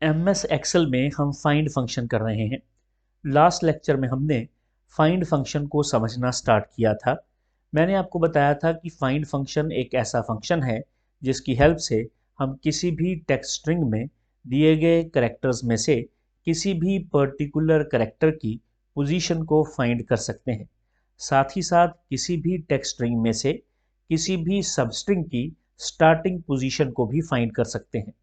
MS Excel में हम find function कर रहे हैं। लास्ट लेक्चर में हमने फाइंड फंक्शन को समझना स्टार्ट किया था। मैंने आपको बताया था कि फाइंड फंक्शन एक ऐसा फंक्शन है जिसकी हेल्प से हम किसी भी टेक्स्ट स्ट्रिंग में दिए गए कैरेक्टर्स में से किसी भी पर्टिकुलर कैरेक्टर की पोजीशन को फाइंड कर सकते हैं। साथ ही साथ किसी भी टेक्स्ट स्ट्रिंग में से किसी भी सबस्ट्रिंग की स्टार्टिंग पोजीशन को भी फाइंड कर सकते हैं।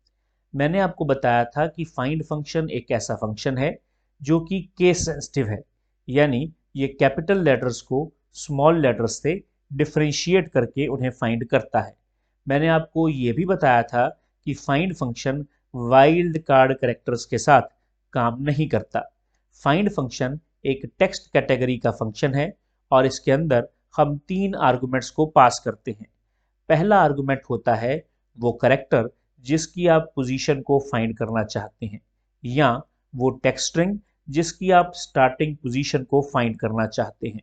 मैंने आपको बताया था कि फाइंड फंक्शन एक ऐसा फंक्शन है जो कि केस सेंसिटिव है, यानी ये कैपिटल लेटर्स को स्मॉल लेटर्स से डिफरेंशिएट करके उन्हें फाइंड करता है। मैंने आपको ये भी बताया था कि find function wild card characters के साथ काम नहीं करता। फाइंड फंक्शन एक टेक्स्ट कैटेगरी का फंक्शन है और इसके अंदर हम तीन आर्गुमेंट्स को पास करते हैं। पहला आर्गुमेंट होता है वो कैरेक्टर जिसकी आप पोजीशन को फाइंड करना चाहते हैं, या वो टेक्स्ट स्ट्रिंग जिसकी आप स्टार्टिंग पोजीशन को फाइंड करना चाहते हैं।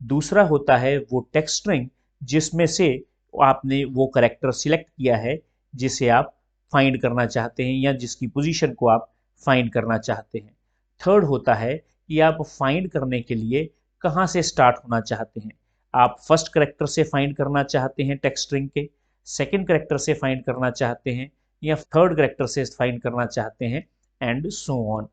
दूसरा होता है वो टेक्स्ट स्ट्रिंग जिसमें से आपने वो कैरेक्टर सिलेक्ट किया है जिसे आप फाइंड करना चाहते हैं या जिसकी पोजीशन को आप फाइंड करना चाहते हैं। थर्ड होता है कि आप फाइंड करने के लिए कहाँ से स्टार्ट होना चाहते हैं। आप फर्स्ट कैरेक्टर से फाइंड करना चाहते हैं टेक्स्ट स्ट्रिंग के, सेकंड कैरेक्टर से फाइंड करना चाहते हैं, या थर्ड कैरेक्टर से फाइंड करना चाहते हैं, एंड सो ऑन।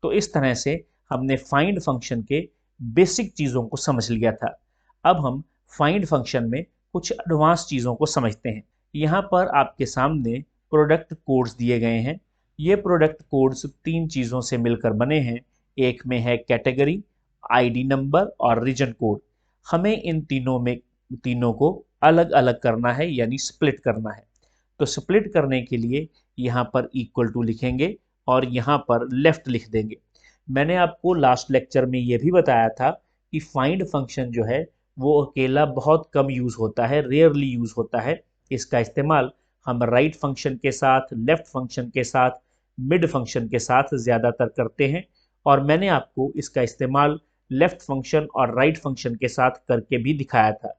तो इस तरह से हमने फाइंड फंक्शन के बेसिक चीज़ों को समझ लिया था। अब हम फाइंड फंक्शन में कुछ एडवांस चीज़ों को समझते हैं। यहाँ पर आपके सामने प्रोडक्ट कोड्स दिए गए हैं। ये प्रोडक्ट कोड्स तीन चीज़ों से मिलकर बने हैं। एक में है कैटेगरी, आईडी नंबर और रीजन कोड। हमें इन तीनों को अलग अलग करना है, यानी स्प्लिट करना है। तो स्प्लिट करने के लिए यहाँ पर इक्वल टू लिखेंगे और यहाँ पर लेफ्ट लिख देंगे। मैंने आपको लास्ट लेक्चर में ये भी बताया था कि फाइंड फंक्शन जो है वो अकेला बहुत कम यूज़ होता है, रेयरली यूज़ होता है। इसका इस्तेमाल हम राइट फंक्शन के साथ, लेफ्ट फंक्शन के साथ, मिड फंक्शन के साथ ज़्यादातर करते हैं, और मैंने आपको इसका इस्तेमाल लेफ्ट फंक्शन और राइट फंक्शन के साथ करके भी दिखाया था।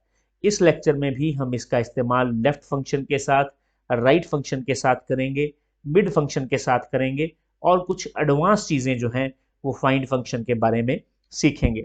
इस लेक्चर में भी हम इसका इस्तेमाल लेफ्ट फंक्शन के साथ, राइट फंक्शन के साथ करेंगे, मिड फंक्शन के साथ करेंगे, और कुछ एडवांस चीज़ें जो हैं वो फाइंड फंक्शन के बारे में सीखेंगे।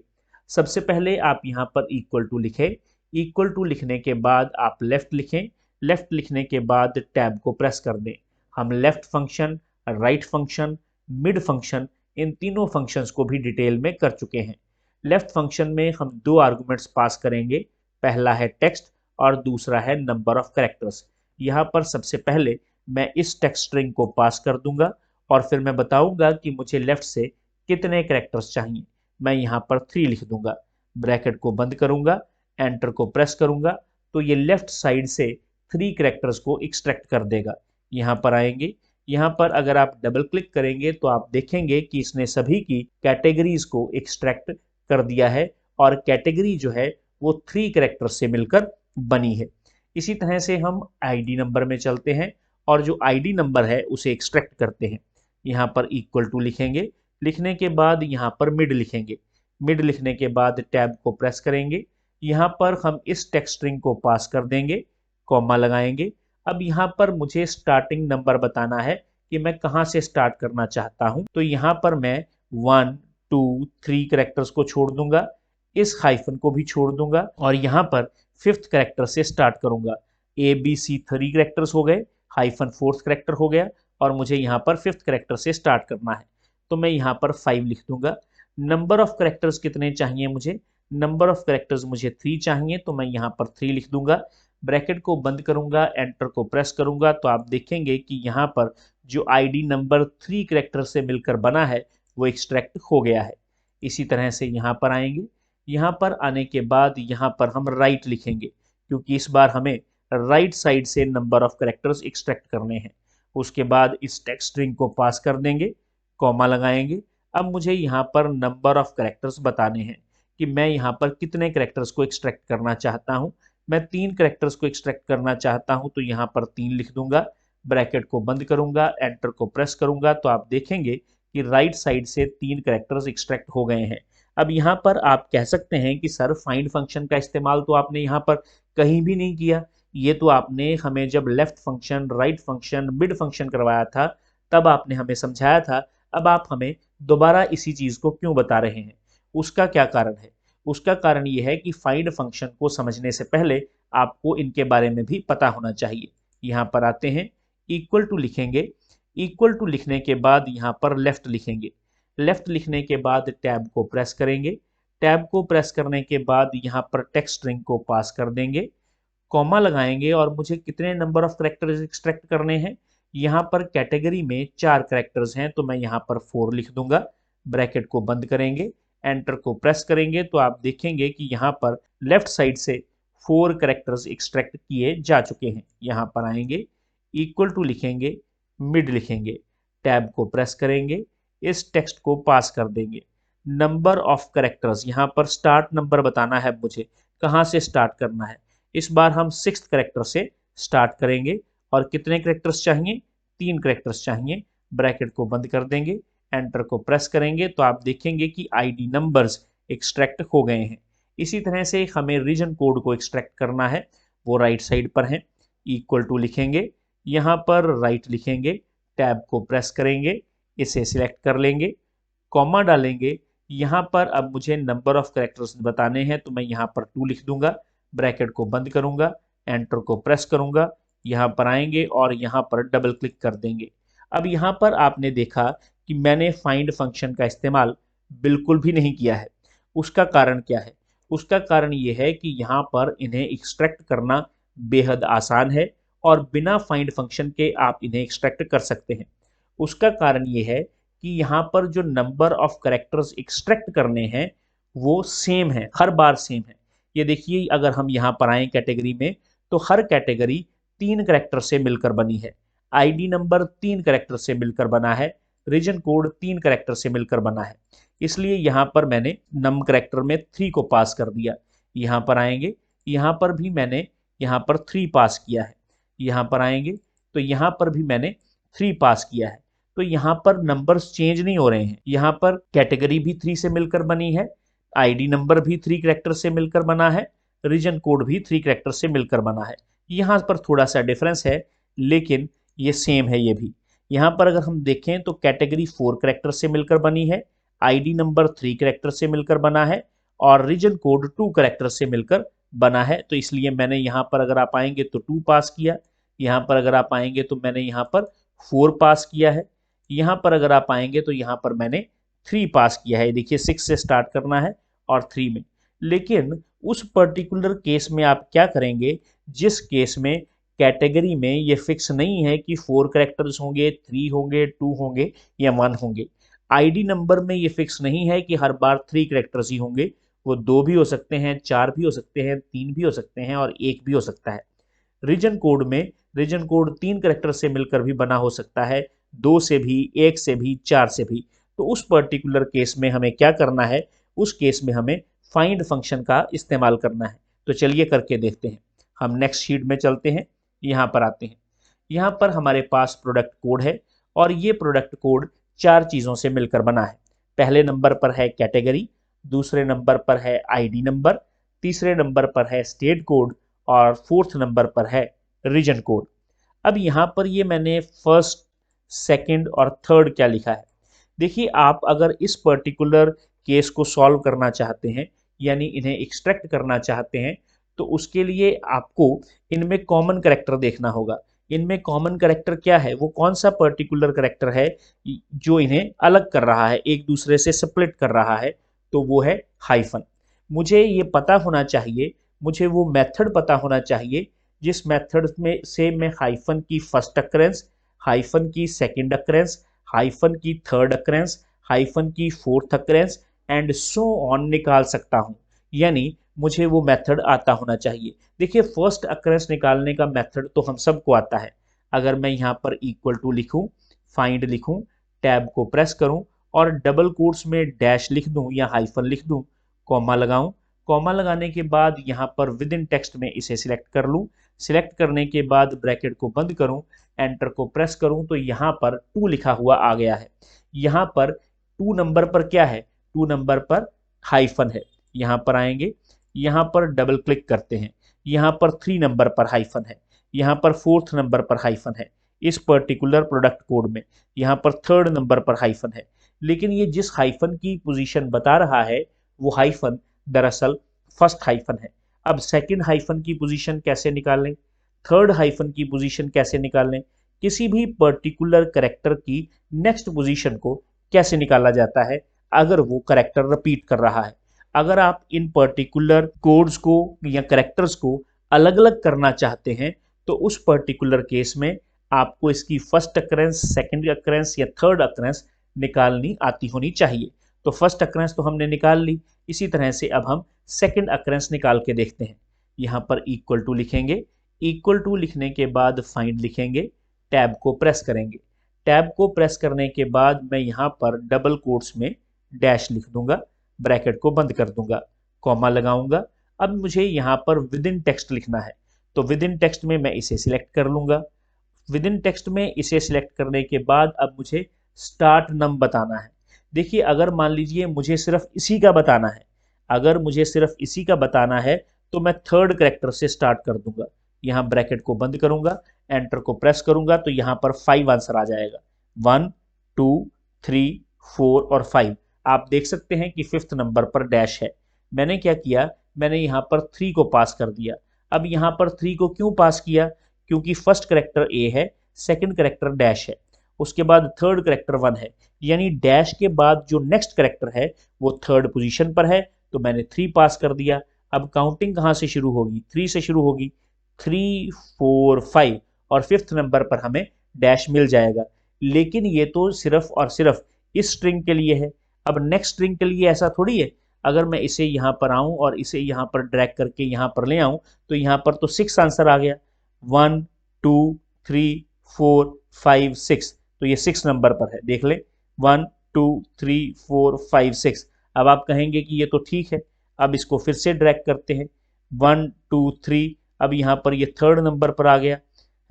सबसे पहले आप यहाँ पर इक्वल टू लिखें। इक्वल टू लिखने के बाद आप लेफ्ट लिखें। लेफ्ट लिखने के बाद टैब को प्रेस कर दें। हम left function, right function, mid function, इन तीनों फंक्शंस को भी डिटेल में कर चुके हैं। लेफ्ट फंक्शन में हम दो आर्गुमेंट्स पास करेंगे। पहला है टेक्स्ट और दूसरा है नंबर ऑफ कैरेक्टर्स। यहाँ पर सबसे पहले मैं इस टेक्स्ट स्ट्रिंग को पास कर दूंगा और फिर मैं बताऊंगा कि मुझे लेफ्ट से कितने कैरेक्टर्स चाहिए। मैं यहाँ पर 3 लिख दूंगा, ब्रैकेट को बंद करूंगा, एंटर को प्रेस करूंगा, तो ये लेफ्ट साइड से 3 कैरेक्टर्स को एक्सट्रैक्ट कर देगा। यहाँ पर आएंगे, यहाँ पर अगर आप डबल क्लिक करेंगे तो आप देखेंगे कि इसने सभी की कैटेगरीज को एक्सट्रैक्ट कर दिया है, और कैटेगरी जो है वो 3 कैरेक्टर से मिलकर बनी है। इसी तरह से हम आईडी नंबर में चलते हैं और जो आईडी नंबर है उसे एक्सट्रैक्ट करते हैं। यहाँ पर इक्वल टू लिखेंगे, लिखने के बाद यहाँ पर मिड लिखेंगे। मिड लिखने के बाद टैब को प्रेस करेंगे। यहाँ पर हम इस टेक्स्ट स्ट्रिंग को पास कर देंगे, कॉमा लगाएंगे। अब यहाँ पर मुझे स्टार्टिंग नंबर बताना है कि मैं कहाँ से स्टार्ट करना चाहता हूँ। तो यहाँ पर मैं 1, 2, 3 कैरेक्टर्स को छोड़ दूंगा, इस हाइफन को भी छोड़ दूंगा, और यहाँ पर 5th कैरेक्टर से स्टार्ट करूंगा। ABC 3 कैरेक्टर्स हो गए, हाइफन 4th कैरेक्टर हो गया, और मुझे यहाँ पर 5th कैरेक्टर से स्टार्ट करना है, तो मैं यहाँ पर 5 लिख दूंगा। नंबर ऑफ कैरेक्टर्स कितने चाहिए मुझे? नंबर ऑफ कैरेक्टर्स मुझे 3 चाहिए, तो मैं यहाँ पर 3 लिख दूंगा। ब्रैकेट को बंद करूंगा, एंटर को प्रेस करूंगा, तो आप देखेंगे कि यहाँ पर जो आईडी नंबर 3 कैरेक्टर से मिलकर बना है वो एक्सट्रैक्ट हो गया है। इसी तरह से यहाँ पर आएंगे। यहाँ पर आने के बाद यहाँ पर हम राइट लिखेंगे, क्योंकि इस बार हमें राइट साइड से नंबर ऑफ कैरेक्टर्स एक्सट्रैक्ट करने हैं। उसके बाद इस टेक्स्ट स्ट्रिंग को पास कर देंगे, कॉमा लगाएंगे। अब मुझे यहाँ पर नंबर ऑफ कैरेक्टर्स बताने हैं कि मैं यहाँ पर कितने कैरेक्टर्स को एक्सट्रैक्ट करना चाहता हूँ। मैं 3 कैरेक्टर्स को एक्सट्रैक्ट करना चाहता हूँ, तो यहाँ पर 3 लिख दूंगा, ब्रैकेट को बंद करूंगा, एंटर को प्रेस करूंगा, तो आप देखेंगे कि राइट साइड से 3 कैरेक्टर्स एक्सट्रैक्ट हो गए हैं। अब यहाँ पर आप कह सकते हैं कि सर फाइंड फंक्शन का इस्तेमाल तो आपने यहाँ पर कहीं भी नहीं किया, ये तो आपने हमें जब left function, right function, mid function करवाया था तब आपने हमें समझाया था। अब आप हमें दोबारा इसी चीज़ को क्यों बता रहे हैं, उसका क्या कारण है? उसका कारण ये है कि फाइंड फंक्शन को समझने से पहले आपको इनके बारे में भी पता होना चाहिए। यहाँ पर आते हैं, इक्वल टू लिखेंगे, इक्वल टू लिखने के बाद यहाँ पर लेफ्ट लिखेंगे, लेफ्ट लिखने के बाद टैब को प्रेस करेंगे, टैब को प्रेस करने के बाद यहाँ पर टेक्स्ट स्ट्रिंग को पास कर देंगे, कॉमा लगाएंगे और मुझे कितने नंबर ऑफ करेक्टर्स एक्सट्रैक्ट करने हैं, यहाँ पर कैटेगरी में 4 करेक्टर्स हैं तो मैं यहाँ पर 4 लिख दूंगा, ब्रैकेट को बंद करेंगे, एंटर को प्रेस करेंगे तो आप देखेंगे कि यहाँ पर लेफ्ट साइड से 4 करेक्टर्स एक्सट्रैक्ट किए जा चुके हैं। यहाँ पर आएंगे, इक्वल टू लिखेंगे, मिड लिखेंगे, टैब को प्रेस करेंगे, इस टेक्स्ट को पास कर देंगे, नंबर ऑफ करेक्टर्स, यहाँ पर स्टार्ट नंबर बताना है मुझे, कहाँ से स्टार्ट करना है। इस बार हम 6th करेक्टर से स्टार्ट करेंगे और कितने करेक्टर्स चाहिए, 3 करेक्टर्स चाहिए, ब्रैकेट को बंद कर देंगे, एंटर को प्रेस करेंगे तो आप देखेंगे कि आईडी नंबर्स एक्सट्रैक्ट हो गए हैं। इसी तरह से हमें रीजन कोड को एक्सट्रैक्ट करना है, वो राइट साइड पर है, इक्वल टू लिखेंगे, यहाँ पर राइट लिखेंगे, टैब को प्रेस करेंगे, इसे सिलेक्ट कर लेंगे, कॉमा डालेंगे, यहाँ पर अब मुझे नंबर ऑफ करेक्टर्स बताने हैं तो मैं यहाँ पर 2 लिख दूंगा, ब्रैकेट को बंद करूंगा, एंटर को प्रेस करूंगा, यहाँ पर आएंगे और यहाँ पर डबल क्लिक कर देंगे। अब यहाँ पर आपने देखा कि मैंने फाइंड फंक्शन का इस्तेमाल बिल्कुल भी नहीं किया है। उसका कारण क्या है? उसका कारण ये है कि यहाँ पर इन्हें एक्सट्रैक्ट करना बेहद आसान है और बिना फाइंड फंक्शन के आप इन्हें एक्सट्रैक्ट कर सकते हैं। उसका कारण ये है कि यहाँ पर जो नंबर ऑफ करेक्टर्स एक्सट्रैक्ट करने हैं वो सेम है, हर बार सेम है। ये देखिए, अगर हम यहाँ पर आए कैटेगरी में तो हर कैटेगरी 3 करेक्टर से मिलकर बनी है, आईडी नंबर 3 करेक्टर से मिलकर बना है, रीजन कोड 3 करेक्टर से मिलकर बना है। इसलिए यहाँ पर मैंने नम करेक्टर में 3 को पास कर दिया। यहाँ पर आएंगे, यहाँ पर भी मैंने यहाँ पर 3 पास किया है, यहाँ पर आएंगे तो यहाँ पर भी मैंने 3 पास किया है। तो यहाँ पर नंबर्स चेंज नहीं हो रहे हैं, यहाँ पर कैटेगरी भी 3 से मिलकर बनी है, आईडी नंबर भी 3 करेक्टर से मिलकर बना है, रीजन कोड भी 3 करेक्टर से मिलकर बना है। यहाँ पर थोड़ा सा डिफरेंस है लेकिन ये सेम है ये भी। यहाँ पर अगर हम देखें तो कैटेगरी 4 करेक्टर से मिलकर बनी है, आईडी नंबर 3 करेक्टर से मिलकर बना है और रीजन कोड 2 करेक्टर से मिलकर बना है। तो इसलिए मैंने यहाँ पर अगर आप आएंगे तो 2 पास किया, यहाँ पर अगर आप आएंगे तो मैंने यहाँ पर 4 पास किया है, यहाँ पर अगर आप आएंगे तो यहाँ पर मैंने 3 पास किया है। देखिए 6 से स्टार्ट करना है और 3 में। लेकिन उस पर्टिकुलर केस में आप क्या करेंगे जिस केस में कैटेगरी में ये फिक्स नहीं है कि 4 करेक्टर्स होंगे, 3 होंगे, 2 होंगे या 1 होंगे। आईडी नंबर में ये फिक्स नहीं है कि हर बार 3 करेक्टर्स ही होंगे, वो 2 भी हो सकते हैं, 4 भी हो सकते हैं, 3 भी हो सकते हैं और 1 भी हो सकता है। रीजन कोड में रीजन कोड 3 करेक्टर से मिलकर भी बना हो सकता है, 2 से भी, 1 से भी, 4 से भी। तो उस पर्टिकुलर केस में हमें क्या करना है, उस केस में हमें फाइंड फंक्शन का इस्तेमाल करना है। तो चलिए करके देखते हैं। हम नेक्स्ट शीट में चलते हैं, यहाँ पर आते हैं। यहाँ पर हमारे पास प्रोडक्ट कोड है और ये प्रोडक्ट कोड 4 चीज़ों से मिलकर बना है। पहले नंबर पर है कैटेगरी, दूसरे नंबर पर है आईडी नंबर, तीसरे नंबर पर है स्टेट कोड और 4th नंबर पर है रीजन कोड। अब यहाँ पर ये मैंने फर्स्ट, सेकंड और थर्ड क्या लिखा है। देखिए, आप अगर इस पर्टिकुलर केस को सॉल्व करना चाहते हैं यानी इन्हें एक्सट्रैक्ट करना चाहते हैं तो उसके लिए आपको इनमें कॉमन कैरेक्टर देखना होगा। इनमें कॉमन कैरेक्टर क्या है, वो कौन सा पर्टिकुलर कैरेक्टर है जो इन्हें अलग कर रहा है, एक दूसरे से सेपरेट कर रहा है, तो वो है हाइफन। मुझे ये पता होना चाहिए, मुझे वो मेथड पता होना चाहिए जिस मेथड में से मैं हाइफन की फर्स्ट अक्रेंस, हाइफन की सेकंड अक्रेंस, हाइफन की थर्ड अक्रेंस, हाइफन की fourth occurrence and so on निकाल सकता हूँ। यानी मुझे वो मेथड आता होना चाहिए। देखिए, फर्स्ट अक्रेंस निकालने का मेथड तो हम सबको आता है। अगर मैं यहाँ पर इक्वल टू लिखूँ, फाइंड लिखूँ, टैब को प्रेस करूँ और डबल कोट्स में डैश लिख दूँ या हाइफन लिख दूँ, कॉमा लगाऊँ, कॉमा लगाने के बाद यहाँ पर विद इन टेक्स्ट में इसे सिलेक्ट कर लूँ, सिलेक्ट करने के बाद ब्रैकेट को बंद करूँ, एंटर को प्रेस करूँ तो यहाँ पर 2 लिखा हुआ आ गया है। यहाँ पर 2 नंबर पर क्या है, 2 नंबर पर हाइफन है। यहाँ पर आएंगे, यहाँ पर डबल क्लिक करते हैं, यहाँ पर 3 नंबर पर हाइफन है, यहाँ पर 4th नंबर पर हाइफन है। इस पर्टिकुलर प्रोडक्ट कोड में यहाँ पर थर्ड नंबर पर हाइफन है, लेकिन ये जिस हाइफन की पोजीशन बता रहा है वो हाइफन दरअसल फर्स्ट हाइफन है। अब सेकंड हाइफन की पोजीशन कैसे निकालें, थर्ड हाइफन की पोजीशन कैसे निकालें, किसी भी पर्टिकुलर कैरेक्टर की नेक्स्ट पोजीशन को कैसे निकाला जाता है अगर वो कैरेक्टर रिपीट कर रहा है। अगर आप इन पर्टिकुलर कोड्स को या कैरेक्टर्स को अलग अलग करना चाहते हैं तो उस पर्टिकुलर केस में आपको इसकी फर्स्ट अकरेंस, सेकंड अकरेंस या थर्ड अकरेंस निकालनी आती होनी चाहिए। तो फर्स्ट अकरेंस तो हमने निकाल ली, इसी तरह से अब हम सेकंड अकरेंस निकाल के देखते हैं। यहाँ पर इक्वल टू लिखेंगे, इक्वल टू लिखने के बाद फाइंड लिखेंगे, टैब को प्रेस करेंगे। टैब को प्रेस करने के बाद मैं यहाँ पर डबल कोट्स में डैश लिख दूंगा, ब्रैकेट को बंद कर दूंगा, कॉमा लगाऊंगा। अब मुझे यहाँ पर विद इन टेक्स्ट लिखना है, तो विद इन टेक्स्ट में मैं इसे सिलेक्ट कर लूंगा। विद इन टेक्स्ट में इसे सिलेक्ट करने के बाद अब मुझे स्टार्ट नम बताना है। देखिए अगर मान लीजिए मुझे सिर्फ इसी का बताना है, अगर मुझे सिर्फ इसी का बताना है तो मैं थर्ड कैरेक्टर से स्टार्ट कर दूंगा। यहाँ ब्रैकेट को बंद करूंगा, एंटर को प्रेस करूंगा तो यहाँ पर 5 आंसर आ जाएगा, 1 2 3 4 और 5। आप देख सकते हैं कि फिफ्थ नंबर पर डैश है। मैंने क्या किया, मैंने यहाँ पर 3 को पास कर दिया। अब यहाँ पर 3 को क्यों पास किया, क्योंकि फर्स्ट कैरेक्टर ए है, सेकंड कैरेक्टर डैश है, उसके बाद थर्ड कैरेक्टर 1 है, यानी डैश के बाद जो नेक्स्ट कैरेक्टर है वो थर्ड पोजीशन पर है, तो मैंने 3 पास कर दिया। अब काउंटिंग कहाँ से शुरू होगी, 3 से शुरू होगी, 3 4 5 और फिफ्थ नंबर पर हमें डैश मिल जाएगा। लेकिन ये तो सिर्फ और सिर्फ इस स्ट्रिंग के लिए है। अब नेक्स्ट स्ट्रिंग के लिए ऐसा थोड़ी है, अगर मैं इसे यहाँ पर आऊं और इसे यहाँ पर ड्रैग करके यहाँ पर ले आऊं तो यहाँ पर तो 6 आंसर आ गया, 1 2 3 4 5 6, तो ये 6 नंबर पर है, देख ले 1 2 3 4 5 6। अब आप कहेंगे कि ये तो ठीक है, अब इसको फिर से ड्रैग करते हैं, 1 2 3, अब यहाँ पर ये थर्ड नंबर पर आ गया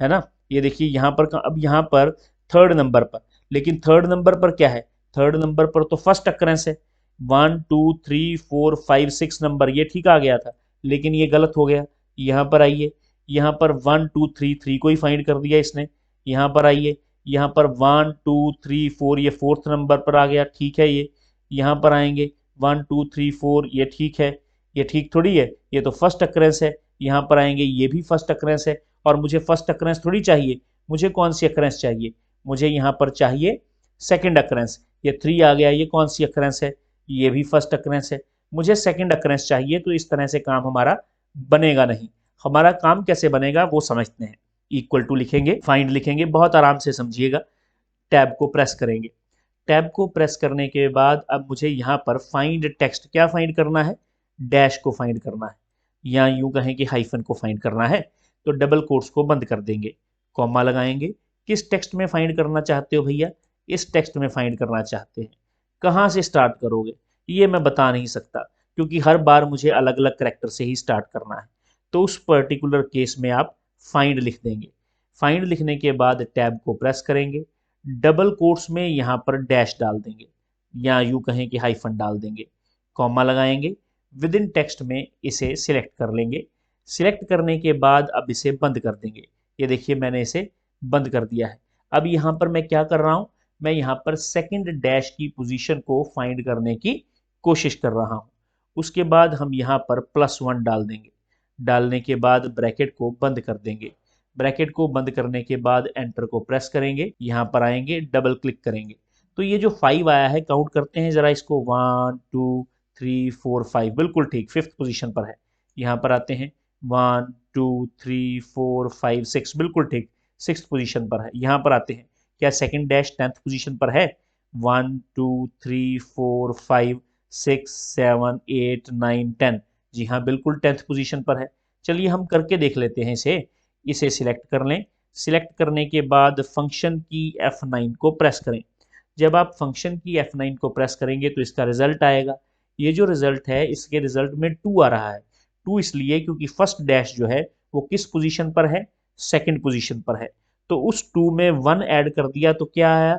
है ना। ये देखिए यहाँ पर, अब यहाँ पर थर्ड नंबर पर, लेकिन थर्ड नंबर पर क्या है, थर्ड नंबर पर तो फर्स्ट अकरेंस है, 1 2 3 4 5 6 नंबर ये ठीक आ गया था, लेकिन ये गलत हो गया। यहाँ पर आइए, यहाँ पर 1 2 3 3 को ही फाइंड कर दिया इसने। यहाँ पर आइए, यहाँ पर 1 2 3 4 ये फोर्थ नंबर पर आ गया, ठीक है ये। यहाँ पर आएंगे 1 2 3 4 ये ठीक है, ये ठीक थोड़ी है, ये तो फर्स्ट अकरेंस है। यहाँ पर आएंगे, ये भी फर्स्ट अकरेंस है, और मुझे फर्स्ट अकरेंस थोड़ी चाहिए, मुझे कौन सी अकरेंस चाहिए, मुझे यहाँ पर चाहिए सेकंड अकरेंस। ये 3 आ गया, ये कौन सी अकरेंस है, ये भी फर्स्ट अकरेंस है, मुझे सेकंड अकरेंस चाहिए। तो इस तरह से काम हमारा बनेगा नहीं। हमारा काम कैसे बनेगा वो समझते हैं। इक्वल टू लिखेंगे, फाइंड लिखेंगे, बहुत आराम से समझिएगा, टैब को प्रेस करेंगे। टैब को प्रेस करने के बाद अब मुझे यहाँ पर फाइंड टेक्स्ट, क्या फाइंड करना है, डैश को फाइंड करना है, या यूं कहें कि हाइफन को फाइंड करना है। तो डबल कोट्स को बंद कर देंगे, कॉमा लगाएंगे। किस टेक्स्ट में फाइंड करना चाहते हो भैया, इस टेक्स्ट में फाइंड करना चाहते हैं। कहाँ से स्टार्ट करोगे ये मैं बता नहीं सकता, क्योंकि हर बार मुझे अलग अलग करेक्टर से ही स्टार्ट करना है। तो उस पर्टिकुलर केस में आप फाइंड लिख देंगे। फाइंड लिखने के बाद टैब को प्रेस करेंगे, डबल कोट्स में यहाँ पर डैश डाल देंगे, या यूं कहें कि हाइफन डाल देंगे, कॉमा लगाएंगे, विद इन टेक्स्ट में इसे सिलेक्ट कर लेंगे। सिलेक्ट करने के बाद अब इसे बंद कर देंगे। ये देखिए मैंने इसे बंद कर दिया है। अब यहाँ पर मैं क्या कर रहा हूँ, मैं यहाँ पर सेकंड डैश की पोजीशन को फाइंड करने की कोशिश कर रहा हूँ। उसके बाद हम यहाँ पर +1 डाल देंगे। डालने के बाद ब्रैकेट को बंद कर देंगे। ब्रैकेट को बंद करने के बाद एंटर को प्रेस करेंगे, यहाँ पर आएंगे, डबल क्लिक करेंगे, तो ये जो 5 आया है काउंट करते हैं जरा इसको, 1 2 3 4 5, बिल्कुल ठीक, फिफ्थ पोजीशन पर है। यहाँ पर आते हैं, 1 2 3 4 5 6, बिल्कुल ठीक, सिक्स पोजीशन पर है। यहाँ पर आते हैं, क्या सेकंड डैश 10th पोजीशन पर है, 1 2 3 4 5 6 7 8 9 10, जी हाँ बिल्कुल 10th पोजीशन पर है। चलिए हम करके देख लेते हैं इसे सिलेक्ट कर लें। सिलेक्ट करने के बाद फंक्शन की F9 को प्रेस करें। जब आप फंक्शन की F9 को प्रेस करेंगे तो इसका रिजल्ट आएगा। ये जो रिजल्ट है इसके रिजल्ट में 2 आ रहा है। 2 इसलिए क्योंकि फर्स्ट डैश जो है वो किस पोजीशन पर है, सेकंड पोजीशन पर है, तो उस 2 में 1 ऐड कर दिया तो क्या आया,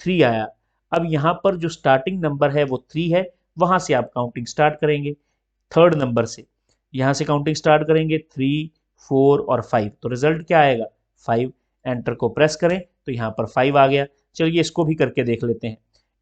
3 आया। अब यहाँ पर जो स्टार्टिंग नंबर है वो 3 है, वहां से आप काउंटिंग स्टार्ट करेंगे, थर्ड नंबर से यहाँ से काउंटिंग स्टार्ट करेंगे, 3 4 और 5, तो रिजल्ट क्या आएगा, 5। एंटर को प्रेस करें तो यहाँ पर 5 आ गया। चलिए इसको भी करके देख लेते हैं।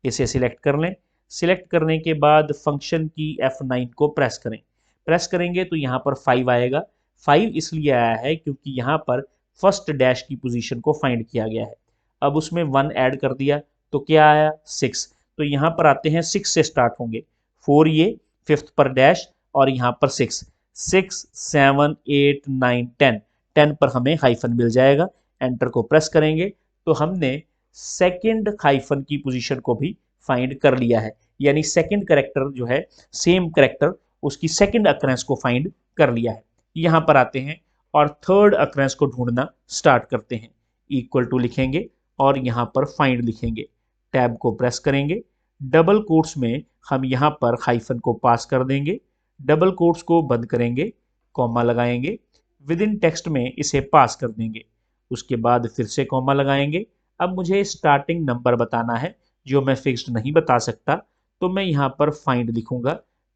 इसे सिलेक्ट कर लें। सिलेक्ट करने के बाद फंक्शन की F9 को प्रेस करें। प्रेस करेंगे तो यहाँ पर 5 आएगा। 5 इसलिए आया है क्योंकि यहाँ पर फर्स्ट डैश की पोजीशन को फाइंड किया गया है। अब उसमें 1 ऐड कर दिया तो क्या आया 6। तो यहाँ पर आते हैं 6 से स्टार्ट होंगे। 4 ये, फिफ्थ पर डैश और यहाँ पर 6, 6 7 8 9 10, 10 पर हमें हाइफन मिल जाएगा। एंटर को प्रेस करेंगे तो हमने सेकंड हाइफन की पोजीशन को भी फाइंड कर लिया है, यानी सेकंड करेक्टर जो है सेम करेक्टर उसकी सेकंड अक्रेंस को फाइंड कर लिया है। यहाँ पर आते हैं और थर्ड अक्रेंस को ढूंढना स्टार्ट करते हैं। इक्वल टू लिखेंगे और यहाँ पर फाइंड लिखेंगे। टैब को प्रेस करेंगे। डबल कोट्स में हम यहाँ पर हाइफन को पास कर देंगे। डबल कोट्स को बंद करेंगे, कॉमा लगाएंगे, विद इन टेक्स्ट में इसे पास कर देंगे। उसके बाद फिर से कॉमा लगाएंगे। अब मुझे स्टार्टिंग नंबर बताना है जो मैं फिक्स्ड नहीं बता सकता, तो मैं यहाँ पर फाइंड लिखूंगा।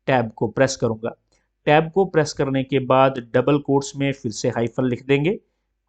टैब को प्रेस करूंगा। टैब को प्रेस करने के बाद डबल कोट्स में फिर से हाइफन लिख देंगे,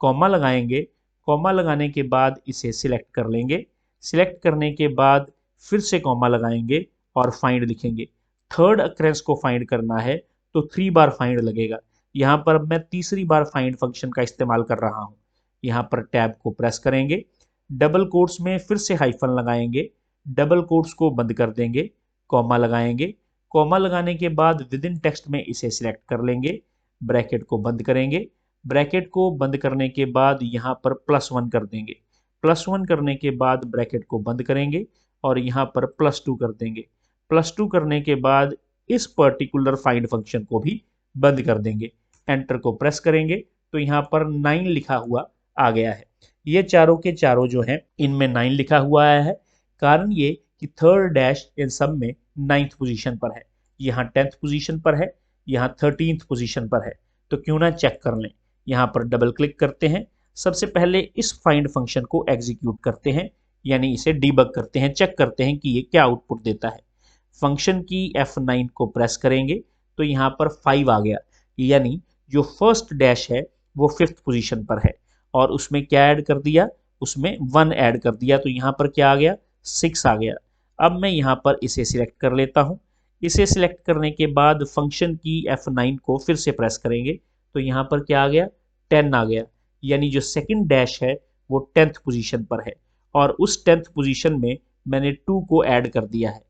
कॉमा लगाएंगे। कॉमा लगाने के बाद इसे सिलेक्ट कर लेंगे। सिलेक्ट करने के बाद फिर से कॉमा लगाएंगे और फाइंड लिखेंगे। थर्ड अक्रेंस को फाइंड करना है तो 3 बार फाइंड लगेगा। यहाँ पर मैं तीसरी बार फाइंड फंक्शन का इस्तेमाल कर रहा हूँ। यहाँ पर टैब को प्रेस करेंगे। डबल कोट्स में फिर से हाइफन लगाएंगे। डबल कोट्स को बंद कर देंगे, कॉमा लगाएंगे। कॉमा लगाने के बाद विद इन टेक्स्ट में इसे सिलेक्ट कर लेंगे। ब्रैकेट को बंद करेंगे। ब्रैकेट को बंद करने के बाद यहाँ पर +1 कर देंगे। +1 करने के बाद ब्रैकेट को बंद करेंगे और यहाँ पर +2 कर देंगे। +2 करने के बाद इस पर्टिकुलर फाइंड फंक्शन को भी बंद कर देंगे। एंटर को प्रेस करेंगे तो यहाँ पर 9 लिखा हुआ आ गया है। ये चारों के चारों जो हैं इनमें 9 लिखा हुआ आया है। कारण ये कि थर्ड डैश इन सब में 9th पोजीशन पर है, यहाँ 10th पोजीशन पर है, यहाँ 13th पोजीशन पर है। तो क्यों ना चेक कर लें। यहाँ पर डबल क्लिक करते हैं। सबसे पहले इस फाइंड फंक्शन को एग्जीक्यूट करते हैं, यानी इसे डीबग करते हैं, चेक करते हैं कि ये क्या आउटपुट देता है। फंक्शन की F9 को प्रेस करेंगे तो यहाँ पर 5 आ गया, यानी जो फर्स्ट डैश है वो 5th पोजीशन पर है। और उसमें क्या ऐड कर दिया, उसमें 1 ऐड कर दिया, तो यहाँ पर क्या आ गया 6 आ गया। अब मैं यहाँ पर इसे सिलेक्ट कर लेता हूँ। इसे सिलेक्ट करने के बाद फंक्शन की F9 को फिर से प्रेस करेंगे तो यहाँ पर क्या आ गया 10 आ गया, यानी जो सेकंड डैश है वो 10th पोजीशन पर है। और उस 10th पोजीशन में मैंने 2 को ऐड कर दिया है।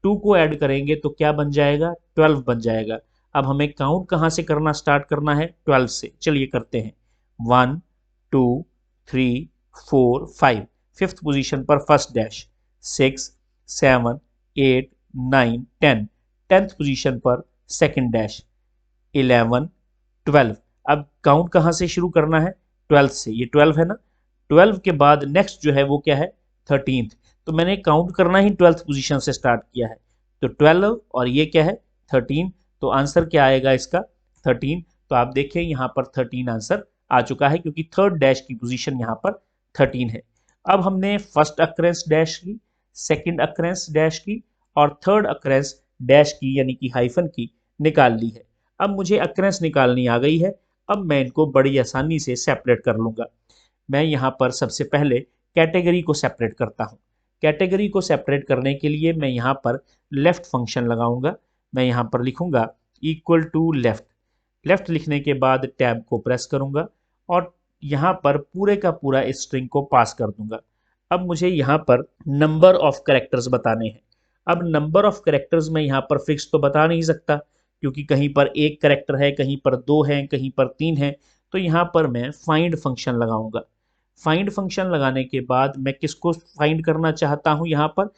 2 को ऐड करेंगे तो क्या बन जाएगा 12 बन जाएगा। अब हमें काउंट कहाँ से करना स्टार्ट करना है 12 से। चलिए करते हैं। 1 2 3 4 5, 5th पोजीशन पर फर्स्ट डैश, 6 7 8 9 10, 10th पोजीशन पर सेकंड डैश, 11 12। अब काउंट कहाँ से शुरू करना है 12 से। ये 12 है ना। 12 के बाद नेक्स्ट जो है वो क्या है 13th। तो मैंने काउंट करना ही 12th पोजीशन से स्टार्ट किया है। तो 12 और ये क्या है 13। तो आंसर क्या आएगा इसका 13। तो आप देखें यहाँ पर 13 आंसर आ चुका है, क्योंकि थर्ड डैश की पोजीशन यहाँ पर 13 है। अब हमने फर्स्ट अक्रेंस डैश की, सेकंड अक्रेंस डैश की और थर्ड अक्रेंस डैश की यानी कि हाइफन की निकाल ली है। अब मुझे अक्रेंस निकालनी आ गई है। अब मैं इनको बड़ी आसानी से सेपरेट कर लूँगा। मैं यहाँ पर सबसे पहले कैटेगरी को सेपरेट करता हूँ। कैटेगरी को सेपरेट करने के लिए मैं यहाँ पर लेफ्ट फंक्शन लगाऊंगा। मैं यहाँ पर लिखूंगा इक्वल टू लेफ्ट। लेफ्ट लिखने के बाद टैब को प्रेस करूंगा और यहाँ पर पूरे का पूरा इस स्ट्रिंग को पास कर दूंगा। अब मुझे यहाँ पर नंबर ऑफ कैरेक्टर्स बताने हैं। अब नंबर ऑफ कैरेक्टर्स में यहाँ पर फिक्स तो बता नहीं सकता, क्योंकि कहीं पर 1 कैरेक्टर है, कहीं पर 2 है, कहीं पर 3 है। तो यहाँ पर मैं फाइंड फंक्शन लगाऊंगा। फाइंड फंक्शन लगाने के बाद मैं किसको फाइंड करना चाहता हूँ, यहाँ पर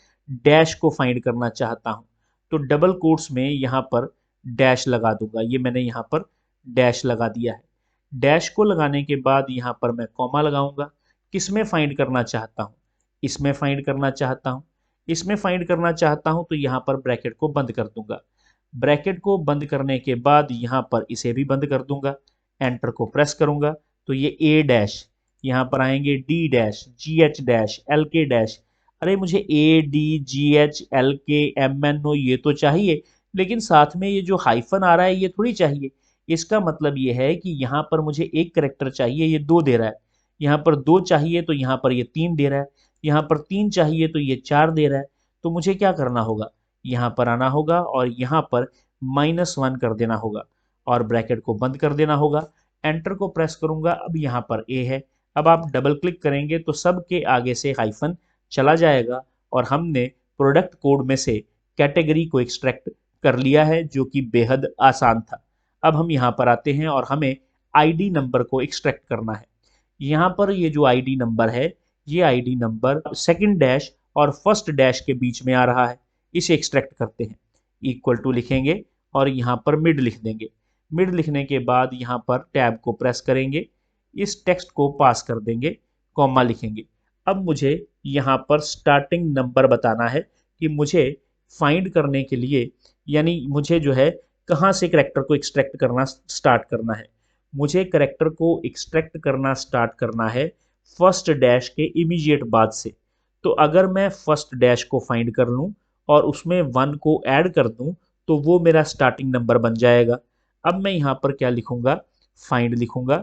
डैश को फाइंड करना चाहता हूँ। तो डबल कोट्स में यहाँ पर डैश लगा दूंगा। ये मैंने यहाँ पर डैश लगा दिया है। डैश को लगाने के बाद यहाँ पर मैं कॉमा लगाऊंगा। किसमें फाइंड करना चाहता हूँ, इसमें फाइंड करना चाहता हूँ, इसमें फाइंड करना चाहता हूँ। तो यहाँ पर ब्रैकेट को बंद कर दूंगा। ब्रैकेट को बंद करने के बाद यहाँ पर इसे भी बंद कर दूंगा। एंटर को प्रेस करूंगा तो ये ए डैश, यहाँ पर आएंगे डी डैश, जी एच डैश, एल के डैश। अरे मुझे A D G H L के एम एन ओ ये तो चाहिए, लेकिन साथ में ये जो हाइफन आ रहा है ये थोड़ी चाहिए। इसका मतलब ये है कि यहाँ पर मुझे 1 कैरेक्टर चाहिए, ये 2 दे रहा है। यहाँ पर 2 चाहिए तो यहाँ पर ये 3 दे रहा है, यहाँ पर 3 चाहिए तो ये 4 दे रहा है। तो मुझे क्या करना होगा, यहाँ पर आना होगा और यहाँ पर -1 कर देना होगा और ब्रैकेट को बंद कर देना होगा। एंटर को प्रेस करूंगा, अब यहाँ पर ए है। अब आप डबल क्लिक करेंगे तो सब के आगे से हाइफन चला जाएगा और हमने प्रोडक्ट कोड में से कैटेगरी को एक्सट्रैक्ट कर लिया है, जो कि बेहद आसान था। अब हम यहाँ पर आते हैं और हमें आईडी नंबर को एक्सट्रैक्ट करना है। यहाँ पर ये जो आईडी नंबर है, ये आईडी नंबर सेकंड डैश और फर्स्ट डैश के बीच में आ रहा है, इसे एक्सट्रैक्ट करते हैं। इक्वल टू लिखेंगे और यहाँ पर मिड लिख देंगे। मिड लिखने के बाद यहाँ पर टैब को प्रेस करेंगे, इस टेक्स्ट को पास कर देंगे, कॉमा लिखेंगे। अब मुझे यहाँ पर स्टार्टिंग नंबर बताना है कि मुझे फाइंड करने के लिए, यानी मुझे जो है कहाँ से करेक्टर को एक्सट्रैक्ट करना स्टार्ट करना है। मुझे करेक्टर को एक्सट्रैक्ट करना स्टार्ट करना है फर्स्ट डैश के इमीडिएट बाद से। तो अगर मैं फर्स्ट डैश को फाइंड कर लूँ और उसमें 1 को ऐड कर दूँ तो वो मेरा स्टार्टिंग नंबर बन जाएगा। अब मैं यहाँ पर क्या लिखूंगा, फाइंड लिखूंगा,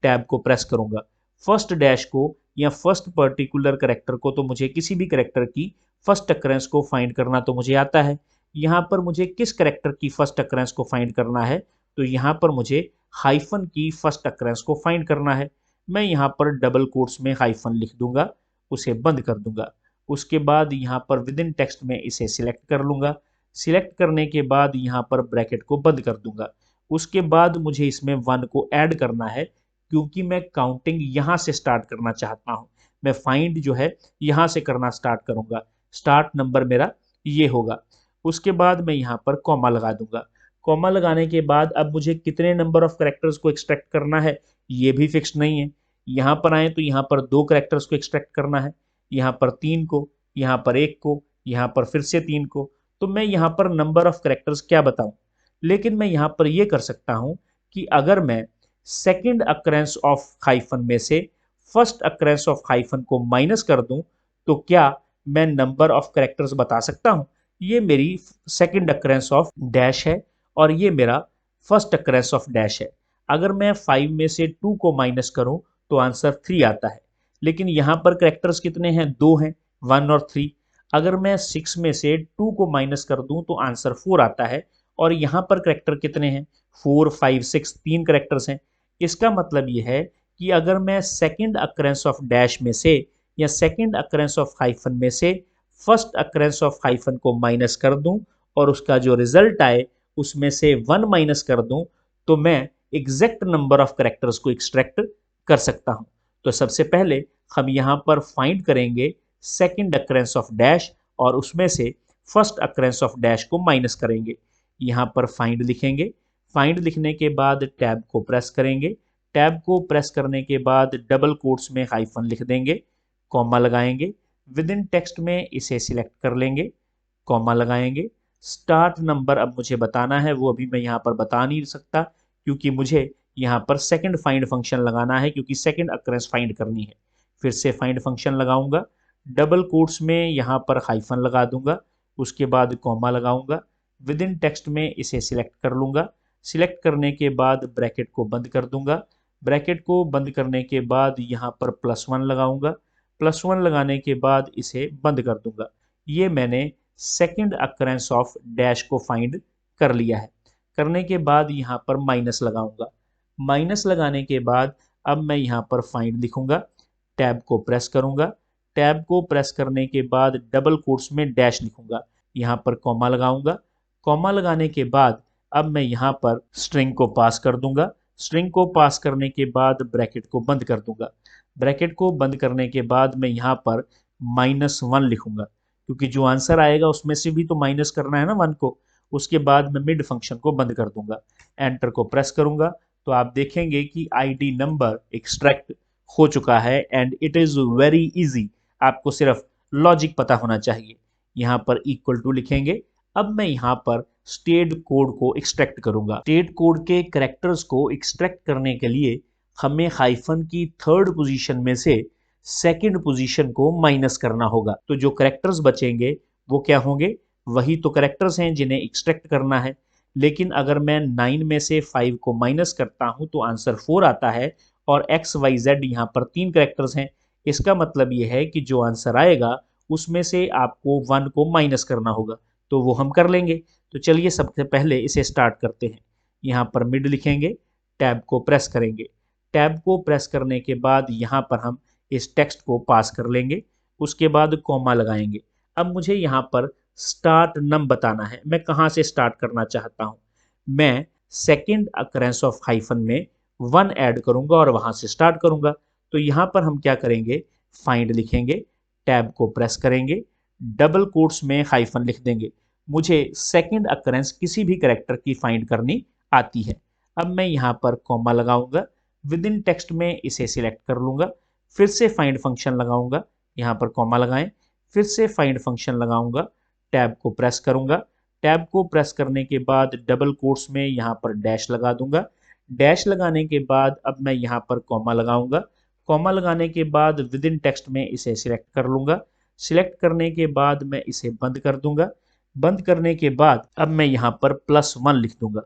टैब को प्रेस करूंगा। फर्स्ट डैश को या फर्स्ट पर्टिकुलर करेक्टर को, तो मुझे किसी भी करेक्टर की फर्स्ट अकरेंस को फाइंड करना तो मुझे आता है। यहाँ पर मुझे किस करेक्टर की फर्स्ट अकरेंस को फाइंड करना है, तो यहाँ पर मुझे हाइफन की फर्स्ट अकरेंस को फाइंड करना है। मैं यहाँ पर डबल कोट्स में हाइफन लिख दूंगा, उसे बंद कर दूंगा। उसके बाद यहाँ पर विद इन टेक्स्ट में इसे सिलेक्ट कर लूंगा। सिलेक्ट करने के बाद यहाँ पर ब्रैकेट को बंद कर दूंगा। उसके बाद मुझे इसमें 1 को ऐड करना है, क्योंकि मैं काउंटिंग यहाँ से स्टार्ट करना चाहता हूँ। मैं फाइंड जो है यहाँ से करना स्टार्ट करूंगा, स्टार्ट नंबर मेरा ये होगा। उसके बाद मैं यहाँ पर कॉमा लगा दूंगा। कॉमा लगाने के बाद अब मुझे कितने नंबर ऑफ करेक्टर्स को एक्सट्रैक्ट करना है ये भी फिक्स नहीं है। यहाँ पर आए तो यहाँ पर 2 करेक्टर्स को एक्सट्रैक्ट करना है, यहाँ पर 3 को, यहाँ पर 1 को, यहाँ पर फिर से 3 को। तो मैं यहाँ पर नंबर ऑफ करेक्टर्स क्या बताऊं, लेकिन मैं यहाँ पर ये कर सकता हूं कि अगर मैं सेकंड अकरेंस ऑफ हाइफन में से फर्स्ट अकरेंस ऑफ हाइफन को माइनस कर दूं तो क्या मैं नंबर ऑफ करेक्टर्स बता सकता हूं। ये मेरी सेकंड अकरेंस ऑफ डैश है और ये मेरा फर्स्ट अकरेंस ऑफ डैश है। अगर मैं 5 में से 2 को माइनस करूं तो आंसर 3 आता है, लेकिन यहाँ पर करेक्टर्स कितने हैं, 2 हैं, 1 और 3। अगर मैं 6 में से 2 को माइनस कर दूं तो आंसर 4 आता है और यहाँ पर करेक्टर कितने हैं, 4, 5, 6, 3 करेक्टर्स हैं। इसका मतलब ये है कि अगर मैं सेकंड अकरेंस ऑफ डैश में से या सेकंड अकरेंस ऑफ हाइफन में से फर्स्ट अकरेंस ऑफ हाइफन को माइनस कर दूं और उसका जो रिजल्ट आए उसमें से 1 माइनस कर दूं तो मैं एग्जैक्ट नंबर ऑफ करेक्टर्स को एक्सट्रैक्ट कर सकता हूं। तो सबसे पहले हम यहाँ पर फाइंड करेंगे सेकंड अकरेंस ऑफ डैश और उसमें से फर्स्ट अकरेंस ऑफ डैश को माइनस करेंगे। यहाँ पर फाइंड लिखेंगे। फाइंड लिखने के बाद टैब को प्रेस करेंगे। टैब को प्रेस करने के बाद डबल कोट्स में हाइफन लिख देंगे, कॉमा लगाएंगे। विद इन टेक्स्ट में इसे सिलेक्ट कर लेंगे, कॉमा लगाएंगे। स्टार्ट नंबर अब मुझे बताना है, वो अभी मैं यहाँ पर बता नहीं सकता क्योंकि मुझे यहाँ पर सेकंड फाइंड फंक्शन लगाना है, क्योंकि सेकंड अकरेंस फाइंड करनी है। फिर से फाइंड फंक्शन लगाऊंगा, डबल कोट्स में यहाँ पर हाइफन लगा दूंगा, उसके बाद कॉमा लगाऊंगा। विद इन टेक्स्ट में इसे सिलेक्ट कर लूंगा। सिलेक्ट करने के बाद ब्रैकेट को बंद कर दूंगा। ब्रैकेट को बंद करने के बाद यहाँ पर +1 लगाऊंगा। +1 लगाने के बाद इसे बंद कर दूंगा। ये मैंने सेकंड अकरेंस ऑफ डैश को फाइंड कर लिया है। करने के बाद यहाँ पर माइनस लगाऊंगा। माइनस लगाने के बाद अब मैं यहाँ पर फाइंड लिखूंगा, टैब को प्रेस करूंगा। टैब को प्रेस करने के बाद डबल कोट्स में डैश लिखूंगा, यहाँ पर कॉमा लगाऊंगा। कॉमा लगाने के बाद अब मैं यहाँ पर स्ट्रिंग को पास कर दूंगा। स्ट्रिंग को पास करने के बाद ब्रैकेट को बंद कर दूंगा। ब्रैकेट को बंद करने के बाद मैं यहाँ पर -1 लिखूंगा, क्योंकि जो आंसर आएगा उसमें से भी तो माइनस करना है ना 1 को। उसके बाद मैं मिड फंक्शन को बंद कर दूंगा। एंटर को प्रेस करूंगा तो आप देखेंगे कि आईडी नंबर एक्सट्रैक्ट हो चुका है and it is very easy. आपको सिर्फ लॉजिक पता होना चाहिए। यहाँ पर इक्वल टू लिखेंगे। अब मैं यहाँ पर स्टेट कोड को एक्सट्रैक्ट करूंगा। स्टेट कोड के करेक्टर्स को एक्सट्रैक्ट करने के लिए हमें हाइफन की थर्ड पोजीशन में से सेकंड पोजीशन को माइनस करना होगा। तो जो करेक्टर्स बचेंगे वो क्या होंगे, वही तो करेक्टर्स हैं जिन्हें एक्सट्रैक्ट करना है। लेकिन अगर मैं 9 में से 5 को माइनस करता हूं तो आंसर 4 आता है और एक्स वाई जेड यहाँ पर 3 कैरेक्टर्स हैं। इसका मतलब ये है कि जो आंसर आएगा उसमें से आपको 1 को माइनस करना होगा, तो वो हम कर लेंगे। तो चलिए सबसे पहले इसे स्टार्ट करते हैं। यहाँ पर मिड लिखेंगे, टैब को प्रेस करेंगे। टैब को प्रेस करने के बाद यहाँ पर हम इस टेक्स्ट को पास कर लेंगे, उसके बाद कॉमा लगाएंगे। अब मुझे यहाँ पर स्टार्ट नम बताना है, मैं कहाँ से स्टार्ट करना चाहता हूँ। मैं सेकेंड अकरेंस ऑफ हाइफन में 1 ऐड करूंगा और वहां से स्टार्ट करूंगा। तो यहाँ पर हम क्या करेंगे, फाइंड लिखेंगे, टैब को प्रेस करेंगे, डबल कोट्स में हाइफन लिख देंगे। मुझे सेकेंड अकरेंस किसी भी कैरेक्टर की फाइंड करनी आती है। अब मैं यहाँ पर कॉमा लगाऊंगा, विद इन टेक्स्ट में इसे सिलेक्ट कर लूंगा, फिर से फाइंड फंक्शन लगाऊंगा, यहाँ पर कॉमा लगाएं, फिर से फाइंड फंक्शन लगाऊंगा, टैब को प्रेस करूंगा। टैब को प्रेस करने के बाद डबल कोट्स में यहाँ पर डैश लगा दूंगा। डैश लगाने के बाद अब मैं यहाँ पर कॉमा लगाऊंगा। कॉमा लगाने के बाद विद इन टेक्स्ट में इसे सिलेक्ट कर लूंगा। सिलेक्ट करने के बाद मैं इसे बंद कर दूंगा। बंद करने के बाद अब मैं यहाँ पर +1 लिख दूंगा।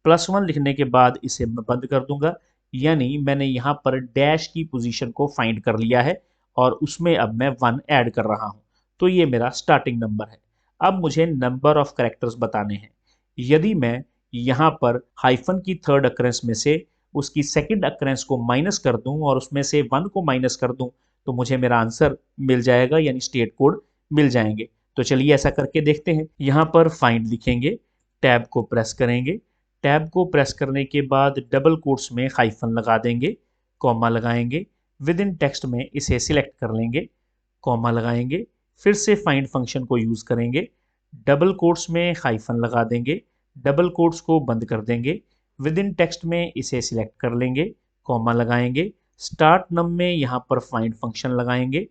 +1 लिखने के बाद इसे मैं बंद कर दूंगा, यानी मैंने यहाँ पर डैश की पोजीशन को फाइंड कर लिया है और उसमें अब मैं 1 ऐड कर रहा हूँ। तो ये मेरा स्टार्टिंग नंबर है। अब मुझे नंबर ऑफ कैरेक्टर्स बताने हैं। यदि मैं यहाँ पर हाइफन की थर्ड अकरेंस में से उसकी सेकंड अकरेंस को माइनस कर दूं और उसमें से 1 को माइनस कर दूं, तो मुझे मेरा आंसर मिल जाएगा, यानी स्टेट कोड मिल जाएंगे। तो चलिए ऐसा करके देखते हैं। यहाँ पर फाइंड लिखेंगे, टैब को प्रेस करेंगे। टैब को प्रेस करने के बाद डबल कोट्स में हाइफन लगा देंगे, कॉमा लगाएंगे, विद इन टेक्स्ट में इसे सिलेक्ट कर लेंगे, कॉमा लगाएंगे, फिर से फाइंड फंक्शन को यूज करेंगे, डबल कोट्स में हाइफन लगा देंगे, डबल कोट्स को बंद कर देंगे, विद इन टेक्स्ट में इसे सिलेक्ट कर लेंगे, कॉमा लगाएंगे, स्टार्ट नम में यहाँ पर फाइंड फंक्शन लगाएंगे।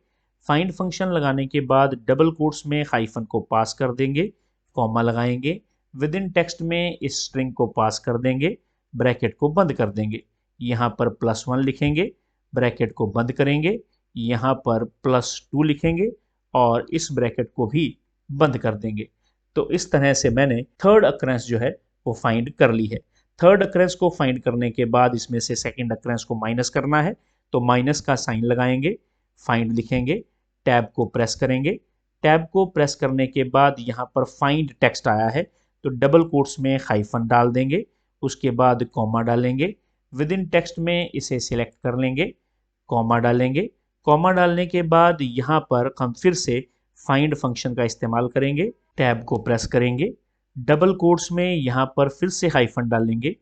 फाइंड फंक्शन लगाने के बाद डबल कोट्स में हाइफन को पास कर देंगे, कॉमा लगाएंगे, विद इन टेक्स्ट में इस स्ट्रिंग को पास कर देंगे, ब्रैकेट को बंद कर देंगे। यहाँ पर +1 लिखेंगे, ब्रैकेट को बंद करेंगे, यहाँ पर +2 लिखेंगे और इस ब्रैकेट को भी बंद कर देंगे। तो इस तरह से मैंने थर्ड अकरेंस जो है वो फाइंड कर ली है। थर्ड अकरेंस को फाइंड करने के बाद इसमें से सेकंड अकरेंस को माइनस करना है, तो माइनस का साइन लगाएंगे, फाइंड लिखेंगे, टैब को प्रेस करेंगे। टैब को प्रेस करने के बाद यहाँ पर फाइंड टेक्स्ट आया है, तो डबल कोट्स में हाइफन डाल देंगे, उसके बाद कॉमा डालेंगे, विद इन टेक्स्ट में इसे सिलेक्ट कर लेंगे, कॉमा डालेंगे। कॉमा डालने के बाद यहाँ पर हम फिर से फाइंड फंक्शन का इस्तेमाल करेंगे, टैब को प्रेस करेंगे, डबल कोट्स में यहाँ पर फिर से हाइफन डालेंगे,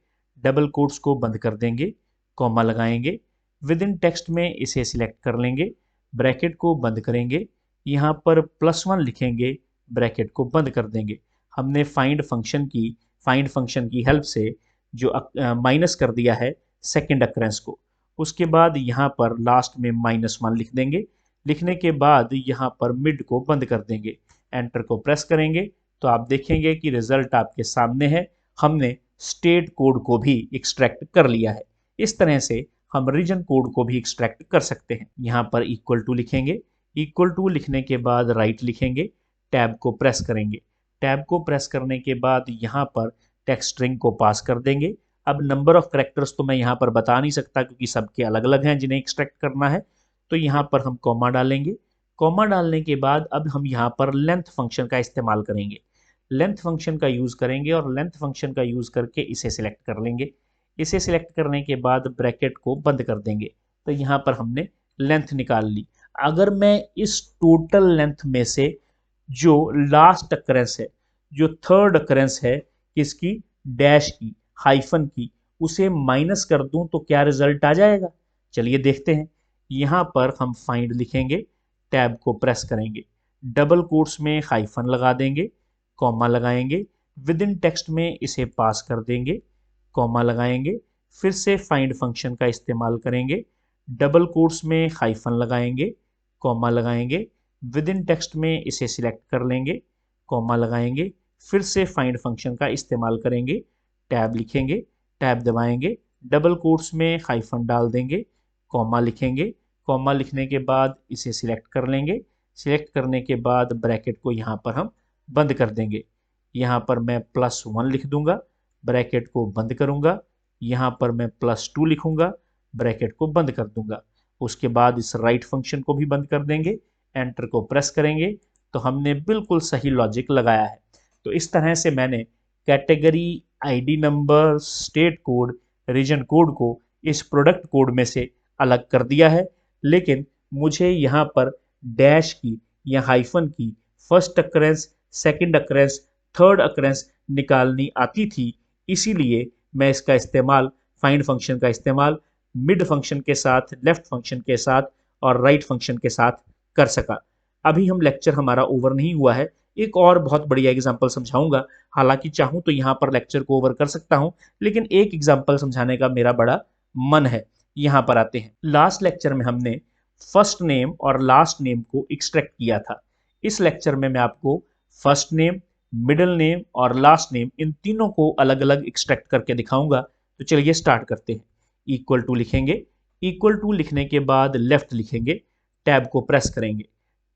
डबल कोट्स को बंद कर देंगे, कॉमा लगाएंगे, विद इन टेक्स्ट में इसे सिलेक्ट कर लेंगे, ब्रैकेट को बंद करेंगे, यहाँ पर +1 लिखेंगे, ब्रैकेट को बंद कर देंगे। हमने फाइंड फंक्शन की हेल्प से जो माइनस कर दिया है सेकेंड अकरेंस को। उसके बाद यहाँ पर लास्ट में -1 लिख देंगे। लिखने के बाद यहाँ पर मिड को बंद कर देंगे, एंटर को प्रेस करेंगे, तो आप देखेंगे कि रिजल्ट आपके सामने है। हमने स्टेट कोड को भी एक्सट्रैक्ट कर लिया है। इस तरह से हम रीजन कोड को भी एक्सट्रैक्ट कर सकते हैं। यहाँ पर =, लिखेंगे, =, लिखने के बाद राइट लिखेंगे, टैब को प्रेस करेंगे। टैब को प्रेस करने के बाद यहाँ पर टेक्स्ट स्ट्रिंग को पास कर देंगे। अब नंबर ऑफ कैरेक्टर्स तो मैं यहाँ पर बता नहीं सकता क्योंकि सबके अलग अलग हैं जिन्हें एक्सट्रैक्ट करना है, तो यहाँ पर हम कॉमा डालेंगे। कॉमा डालने के बाद अब हम यहाँ पर लेंथ फंक्शन का इस्तेमाल करेंगे। लेंथ फंक्शन का यूज़ करेंगे और लेंथ फंक्शन का यूज़ करके इसे सिलेक्ट कर लेंगे। इसे सिलेक्ट करने के बाद ब्रैकेट को बंद कर देंगे, तो यहाँ पर हमने लेंथ निकाल ली। अगर मैं इस टोटल लेंथ में से जो लास्ट अकरेंस है, जो थर्ड अकरेंस है, किसकी, डैश की, हाइफन की, उसे माइनस कर दूं तो क्या रिजल्ट आ जाएगा, चलिए देखते हैं। यहाँ पर हम फाइंड लिखेंगे, टैब को प्रेस करेंगे, डबल कोट्स में हाइफन लगा देंगे, कॉमा लगाएंगे, विद इन टेक्स्ट में इसे पास कर देंगे, कॉमा लगाएंगे, फिर से फाइंड फंक्शन का इस्तेमाल करेंगे, डबल कोट्स में हाइफन लगाएंगे, कॉमा लगाएंगे, विद इन टेक्स्ट में इसे सिलेक्ट कर लेंगे, कॉमा लगाएंगे, फिर से फाइंड फंक्शन का इस्तेमाल करेंगे, टैब लिखेंगे, टैब दबाएंगे, डबल कोट्स में हाइफन डाल देंगे, कॉमा लिखेंगे, कॉमा लिखने के बाद इसे सिलेक्ट कर लेंगे। सिलेक्ट करने के बाद ब्रैकेट को यहाँ पर हम बंद कर देंगे। यहाँ पर मैं +1 लिख दूंगा, ब्रैकेट को बंद करूंगा, यहाँ पर मैं +2 लिखूंगा, ब्रैकेट को बंद कर दूंगा। उसके बाद इस राइट फंक्शन को भी बंद कर देंगे, एंटर को प्रेस करेंगे तो हमने बिल्कुल सही लॉजिक लगाया है। तो इस तरह से मैंने category, ID number, state code, region code को इस प्रोडक्ट कोड में से अलग कर दिया है। लेकिन मुझे यहाँ पर डैश की या हाइफन की first occurrence, second occurrence, third occurrence निकालनी आती थी, इसीलिए मैं इसका इस्तेमाल, फाइंड फंक्शन का इस्तेमाल मिड फंक्शन के साथ, लेफ्ट फंक्शन के साथ और राइट फंक्शन के साथ कर सका। अभी हम लेक्चर हमारा ओवर नहीं हुआ है, एक और बहुत बढ़िया एग्जाम्पल समझाऊंगा। हालांकि चाहूं तो यहाँ पर लेक्चर को ओवर कर सकता हूं, लेकिन एक एग्जाम्पल समझाने का मेरा बड़ा मन है। यहाँ पर आते हैं। लास्ट लेक्चर में हमने फर्स्ट नेम और लास्ट नेम को एक्सट्रैक्ट किया था। इस लेक्चर में मैं आपको फर्स्ट नेम, मिडिल नेम और लास्ट नेम, इन तीनों को अलग अलग एक्सट्रैक्ट करके दिखाऊंगा। तो चलिए स्टार्ट करते हैं। इक्वल टू लिखेंगे, इक्वल टू लिखने के बाद लेफ्ट लिखेंगे, टैब को प्रेस करेंगे।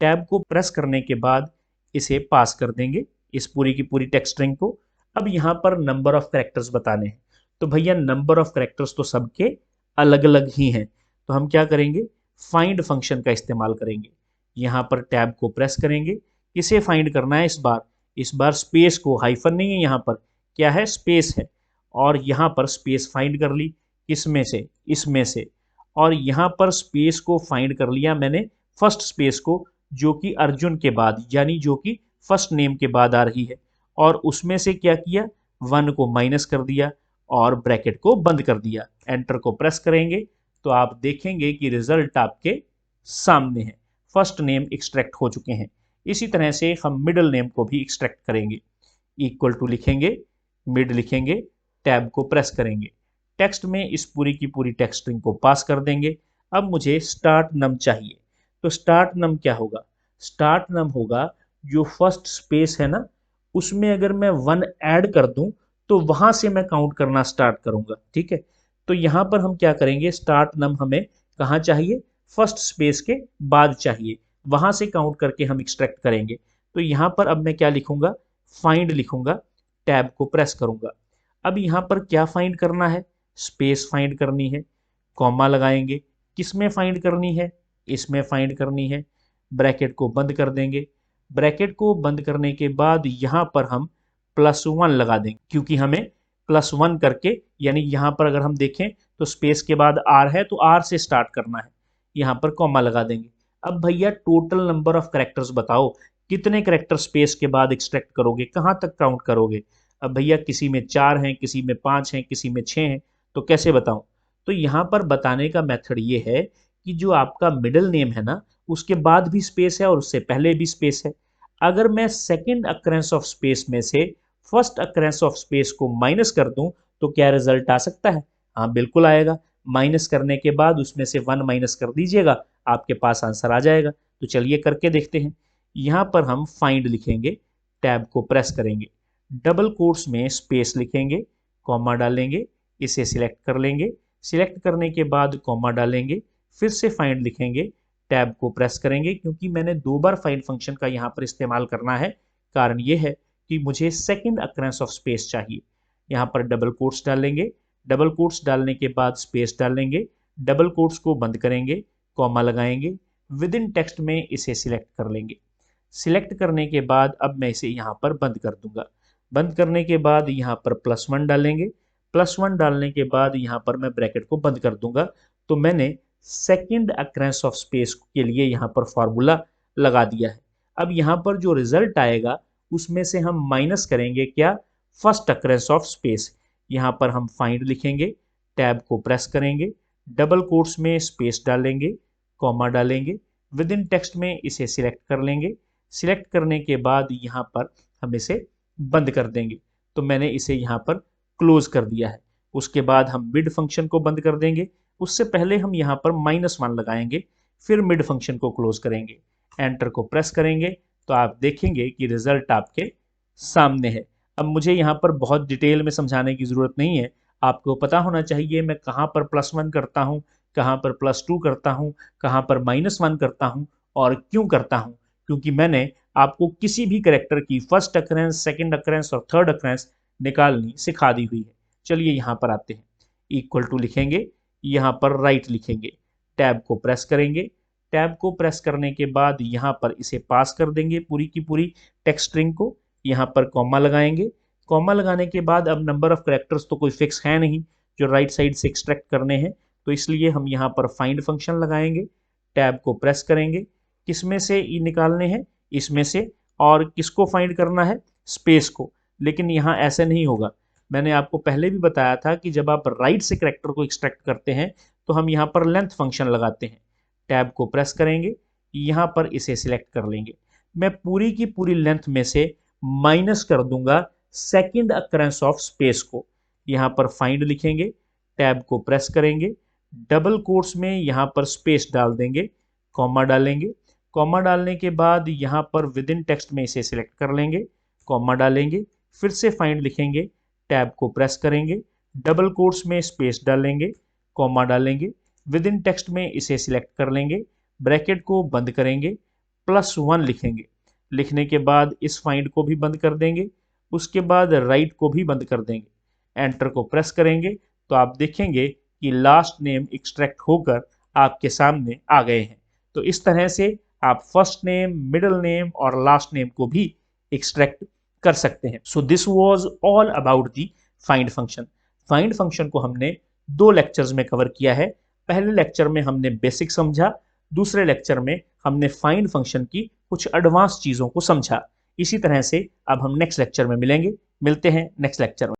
टैब को प्रेस करने के बाद इसे पास कर देंगे, इस पूरी की पूरी टेक्स्ट स्ट्रिंग को। अब यहाँ पर नंबर ऑफ कैरेक्टर्स बताने हैं, तो भैया नंबर ऑफ कैरेक्टर्स तो सबके अलग अलग ही हैं। तो हम क्या करेंगे, फाइंड फंक्शन का इस्तेमाल करेंगे। यहाँ पर टैब को प्रेस करेंगे, किसे फाइंड करना है इस बार स्पेस को, हाइफन नहीं है यहाँ पर, क्या है, स्पेस है। और यहाँ पर स्पेस फाइंड कर ली, किसमें से, इसमें से। और यहाँ पर स्पेस को फाइंड कर लिया मैंने, फर्स्ट स्पेस को, जो कि अर्जुन के बाद, यानी जो कि फर्स्ट नेम के बाद आ रही है। और उसमें से क्या किया, 1 को माइनस कर दिया और ब्रैकेट को बंद कर दिया। एंटर को प्रेस करेंगे तो आप देखेंगे कि रिजल्ट आपके सामने है, फर्स्ट नेम एक्सट्रैक्ट हो चुके हैं। इसी तरह से हम मिडिल नेम को भी एक्सट्रैक्ट करेंगे। इक्वल टू लिखेंगे, मिड लिखेंगे, टैब को प्रेस करेंगे, टेक्स्ट में इस पूरी की पूरी टेक्स्ट स्ट्रिंग को पास कर देंगे। अब मुझे स्टार्ट नम चाहिए, तो स्टार्ट नम क्या होगा, स्टार्ट नम होगा जो फर्स्ट स्पेस है ना, उसमें अगर मैं 1 ऐड कर दूं तो वहां से मैं काउंट करना स्टार्ट करूंगा। ठीक है, तो यहां पर हम क्या करेंगे, स्टार्ट नम हमें कहाँ चाहिए, फर्स्ट स्पेस के बाद चाहिए, वहां से काउंट करके हम एक्सट्रैक्ट करेंगे। तो यहां पर अब मैं क्या लिखूंगा, फाइंड लिखूंगा, टैब को प्रेस करूंगा। अब यहां पर क्या फाइंड करना है, स्पेस फाइंड करनी है, कॉमा लगाएंगे, किसमें फाइंड करनी है, इसमें फाइंड करनी है। ब्रैकेट को बंद कर देंगे। ब्रैकेट को बंद करने के बाद यहां पर हम +1 लगा देंगे, क्योंकि हमें +1 करके, यानी यहां पर अगर हम देखें तो स्पेस के बाद आर है, तो आर से स्टार्ट करना है, यहां पर कॉमा लगा देंगे। अब भैया टोटल नंबर ऑफ कैरेक्टर्स बताओ, कितने कैरेक्टर स्पेस के बाद एक्सट्रैक्ट करोगे, कहां तक काउंट करोगे। अब भैया किसी में 4 हैं, किसी में 5 हैं, किसी में 6 हैं, तो कैसे बताऊं। तो यहां पर बताने का मेथड ये है कि जो आपका मिडिल नेम है ना, उसके बाद भी स्पेस है और उससे पहले भी स्पेस है। अगर मैं सेकेंड अक्रेंस ऑफ स्पेस में से फर्स्ट अक्रेंस ऑफ स्पेस को माइनस कर दूं तो क्या रिजल्ट आ सकता है, हाँ बिल्कुल आएगा। माइनस करने के बाद उसमें से 1 माइनस कर दीजिएगा, आपके पास आंसर आ जाएगा। तो चलिए करके देखते हैं। यहाँ पर हम फाइंड लिखेंगे, टैब को प्रेस करेंगे, डबल कोट्स में स्पेस लिखेंगे, कॉमा डालेंगे, इसे सिलेक्ट कर लेंगे। सिलेक्ट करने के बाद कॉमा डालेंगे, फिर से फाइंड लिखेंगे, टैब को प्रेस करेंगे, क्योंकि मैंने 2 बार फाइंड फंक्शन का यहाँ पर इस्तेमाल करना है। कारण ये है कि मुझे सेकेंड अक्रेंस ऑफ स्पेस चाहिए। यहाँ पर डबल कोट्स डालेंगे, डबल कोट्स डालने के बाद स्पेस डालेंगे, डबल कोट्स को बंद करेंगे, कॉमा लगाएंगे, विद इन टेक्स्ट में इसे सिलेक्ट कर लेंगे। सिलेक्ट करने के बाद अब मैं इसे यहाँ पर बंद कर दूंगा। बंद करने के बाद यहाँ पर +1 डालेंगे, +1 डालने के बाद यहाँ पर मैं ब्रैकेट को बंद कर दूंगा। तो मैंने सेकेंड अक्रेंस ऑफ स्पेस के लिए यहाँ पर फॉर्मूला लगा दिया है। अब यहाँ पर जो रिजल्ट आएगा उसमें से हम माइनस करेंगे क्या, फर्स्ट अक्रेंस ऑफ स्पेस। यहाँ पर हम फाइंड लिखेंगे, टैब को प्रेस करेंगे, डबल कोट्स में स्पेस डालेंगे, कॉमा डालेंगे, विद इन टेक्स्ट में इसे सिलेक्ट कर लेंगे। सिलेक्ट करने के बाद यहाँ पर हम इसे बंद कर देंगे। तो मैंने इसे यहाँ पर क्लोज कर दिया है। उसके बाद हम मिड फंक्शन को बंद कर देंगे, उससे पहले हम यहाँ पर -1 लगाएंगे, फिर मिड फंक्शन को क्लोज करेंगे। एंटर को प्रेस करेंगे तो आप देखेंगे कि रिजल्ट आपके सामने है। अब मुझे यहाँ पर बहुत डिटेल में समझाने की ज़रूरत नहीं है, आपको पता होना चाहिए मैं कहाँ पर +1 करता हूँ, कहाँ पर +2 करता हूँ, कहाँ पर -1 करता हूँ और क्यों करता हूँ। क्योंकि मैंने आपको किसी भी कैरेक्टर की फर्स्ट अक्रेंस, सेकंड अक्रेंस और थर्ड अक्रेंस निकालनी सिखा दी हुई है। चलिए यहाँ पर आते हैं। इक्वल टू लिखेंगे, यहाँ पर राइट लिखेंगे, टैब को प्रेस करेंगे। टैब को प्रेस करने के बाद यहाँ पर इसे पास कर देंगे पूरी की पूरी टेक्स्ट स्ट्रिंग को। यहाँ पर कॉमा लगाएंगे। कॉमा लगाने के बाद अब नंबर ऑफ कैरेक्टर्स तो कोई फिक्स है नहीं जो राइट साइड से एक्सट्रैक्ट करने हैं, तो इसलिए हम यहाँ पर फाइंड फंक्शन लगाएंगे। टैब को प्रेस करेंगे। किसमें से ये निकालने हैं? इसमें से। और किसको फाइंड करना है? स्पेस को। लेकिन यहाँ ऐसे नहीं होगा। मैंने आपको पहले भी बताया था कि जब आप राइट से कैरेक्टर को एक्सट्रैक्ट करते हैं तो हम यहाँ पर लेंथ फंक्शन लगाते हैं। टैब को प्रेस करेंगे, यहाँ पर इसे सिलेक्ट कर लेंगे। मैं पूरी की पूरी लेंथ में से माइनस कर दूंगा सेकंड अकरेंस ऑफ स्पेस को। यहाँ पर फाइंड लिखेंगे, टैब को प्रेस करेंगे, डबल कोट्स में यहाँ पर स्पेस डाल देंगे, कॉमा डालेंगे। कॉमा डालने के बाद यहाँ पर विद इन टेक्स्ट में इसे सिलेक्ट कर लेंगे, कॉमा डालेंगे, फिर से फाइंड लिखेंगे, टैब को प्रेस करेंगे, डबल कोट्स में स्पेस डालेंगे, कॉमा डालेंगे, विद इन टेक्स्ट में इसे सिलेक्ट कर लेंगे, ब्रैकेट को बंद करेंगे, +1 लिखेंगे। लिखने के बाद इस फाइंड को भी बंद कर देंगे, उसके बाद राइट को भी बंद कर देंगे। एंटर को प्रेस करेंगे तो आप देखेंगे कि लास्ट नेम एक्सट्रैक्ट होकर आपके सामने आ गए हैं। तो इस तरह से आप फर्स्ट नेम, मिडिल नेम और लास्ट नेम को भी एक्सट्रैक्ट कर सकते हैं। So this was all about the find function. Find function को हमने 2 लेक्चर्स में कवर किया है। पहले लेक्चर में हमने बेसिक समझा, दूसरे लेक्चर में हमने फाइंड फंक्शन की कुछ एडवांस चीज़ों को समझा। इसी तरह से अब हम नेक्स्ट लेक्चर में मिलते हैं नेक्स्ट लेक्चर में।